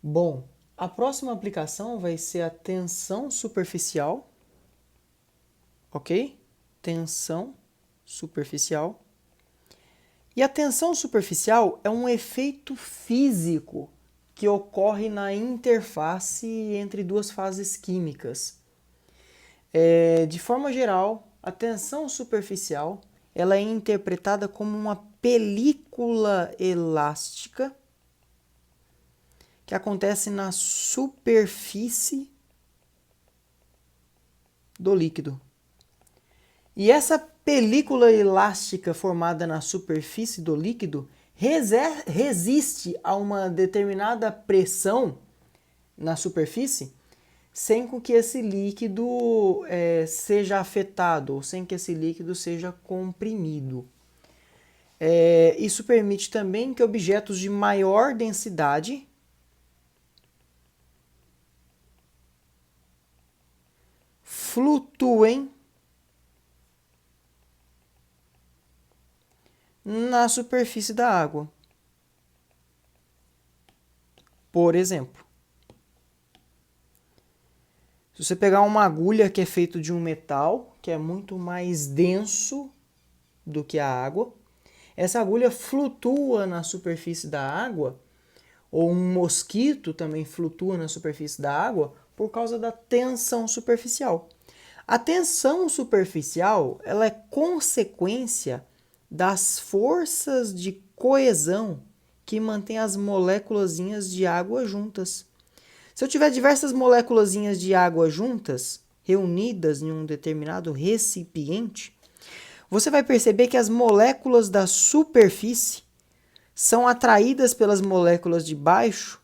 Bom, a próxima aplicação vai ser a tensão superficial, ok? Tensão superficial. E a tensão superficial é um efeito físico que ocorre na interface entre duas fases químicas. De forma geral, a tensão superficial ela é interpretada como uma película elástica que acontece na superfície do líquido. E essa película elástica formada na superfície do líquido resiste a uma determinada pressão na superfície sem que esse líquido seja afetado ou sem que esse líquido seja comprimido. Isso permite também que objetos de maior densidade flutuem na superfície da água. Por exemplo, se você pegar uma agulha que é feita de um metal, que é muito mais denso do que a água, essa agulha flutua na superfície da água, ou um mosquito também flutua na superfície da água, por causa da tensão superficial. A tensão superficial ela é consequência das forças de coesão que mantêm as moléculazinhas de água juntas. Se eu tiver diversas moléculazinhas de água juntas, reunidas em um determinado recipiente, você vai perceber que as moléculas da superfície são atraídas pelas moléculas de baixo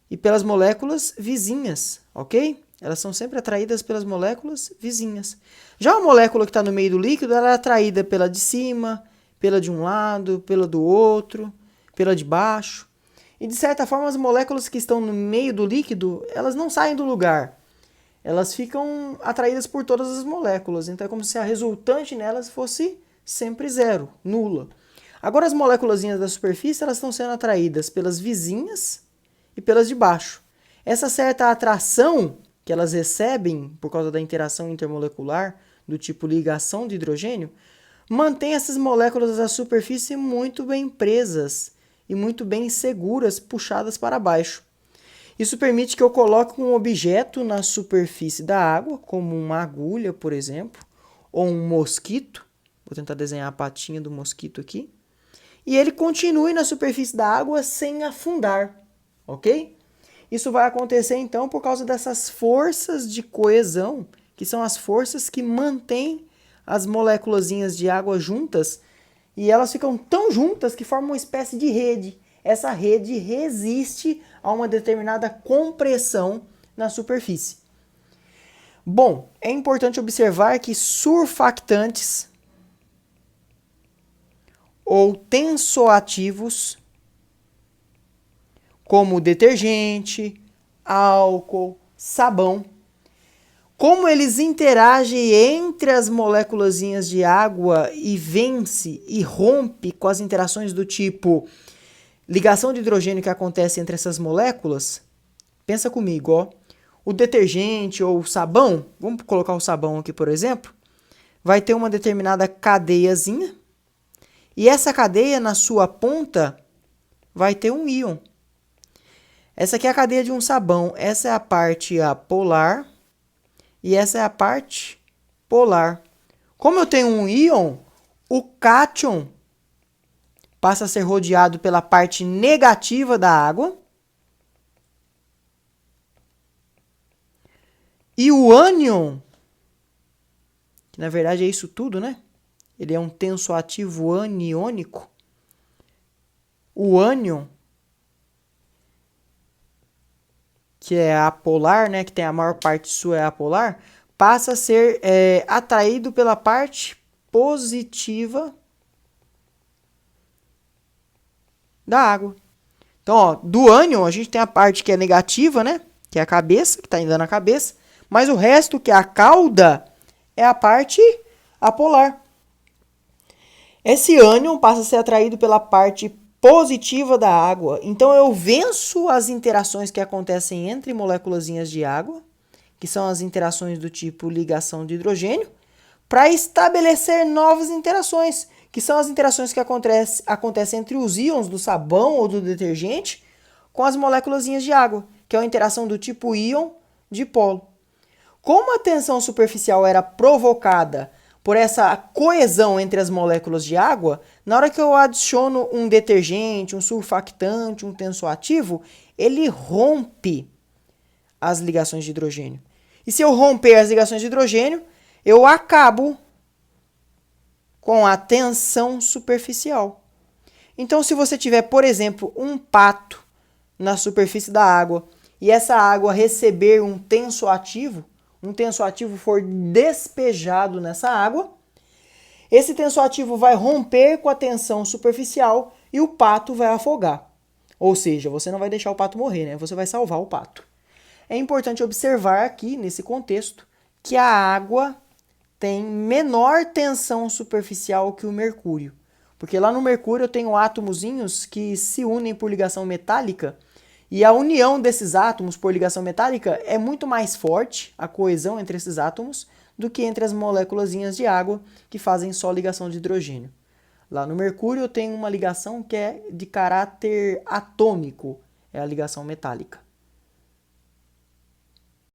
e pelas moléculas vizinhas, ok? Elas são sempre atraídas pelas moléculas vizinhas. Já a molécula que está no meio do líquido, ela é atraída pela de cima, pela de um lado, pela do outro, pela de baixo. E de certa forma, as moléculas que estão no meio do líquido, elas não saem do lugar. Elas ficam atraídas por todas as moléculas. Então é como se a resultante nelas fosse sempre zero, nula. Agora as moléculazinhas da superfície, elas estão sendo atraídas pelas vizinhas e pelas de baixo. Essa certa atração que elas recebem por causa da interação intermolecular do tipo ligação de hidrogênio, mantém essas moléculas da superfície muito bem presas e muito bem seguras, puxadas para baixo. Isso permite que eu coloque um objeto na superfície da água, como uma agulha, por exemplo, ou um mosquito. Vou tentar desenhar a patinha do mosquito aqui. E ele continue na superfície da água sem afundar, ok? Isso vai acontecer, então, por causa dessas forças de coesão, que são as forças que mantêm as moléculazinhas de água juntas, e elas ficam tão juntas que formam uma espécie de rede. Essa rede resiste a uma determinada compressão na superfície. Bom, é importante observar que surfactantes ou tensoativos, como detergente, álcool, sabão, como eles interagem entre as moléculazinhas de água e vence e rompe com as interações do tipo ligação de hidrogênio que acontece entre essas moléculas, pensa comigo, ó. O detergente ou o sabão, vamos colocar o sabão aqui, por exemplo, vai ter uma determinada cadeiazinha, e essa cadeia, na sua ponta, vai ter um íon. Essa aqui é a cadeia de um sabão, essa é a parte apolar, e essa é a parte polar. Como eu tenho um íon, o cátion passa a ser rodeado pela parte negativa da água. E o ânion, que na verdade é isso tudo, né? Ele é um tensoativo aniônico. O ânion, que é apolar, né? Que tem a maior parte sua é apolar, passa a ser atraído pela parte positiva da água. Então, ó, do ânion, a gente tem a parte que é negativa, né? Que é a cabeça, que está indo na cabeça. Mas o resto, que é a cauda, é a parte apolar. Esse ânion passa a ser atraído pela parte positiva da água. Então eu venço as interações que acontecem entre moléculazinhas de água, que são as interações do tipo ligação de hidrogênio, para estabelecer novas interações, que são as interações que acontecem entre os íons do sabão ou do detergente com as moléculazinhas de água, que é uma interação do tipo íon dipolo. Como a tensão superficial era provocada por essa coesão entre as moléculas de água, na hora que eu adiciono um detergente, um surfactante, um tensoativo, ele rompe as ligações de hidrogênio. E se eu romper as ligações de hidrogênio, eu acabo com a tensão superficial. Então, se você tiver, por exemplo, um pato na superfície da água e essa água receber um tensoativo for despejado nessa água, esse tensoativo vai romper com a tensão superficial e o pato vai afogar. Ou seja, você não vai deixar o pato morrer, né? Você vai salvar o pato. É importante observar aqui, nesse contexto, que a água tem menor tensão superficial que o mercúrio. Porque lá no mercúrio eu tenho átomozinhos que se unem por ligação metálica e a união desses átomos por ligação metálica é muito mais forte, a coesão entre esses átomos, do que entre as moléculazinhas de água que fazem só ligação de hidrogênio. Lá no mercúrio eu tenho uma ligação que é de caráter atômico, é a ligação metálica.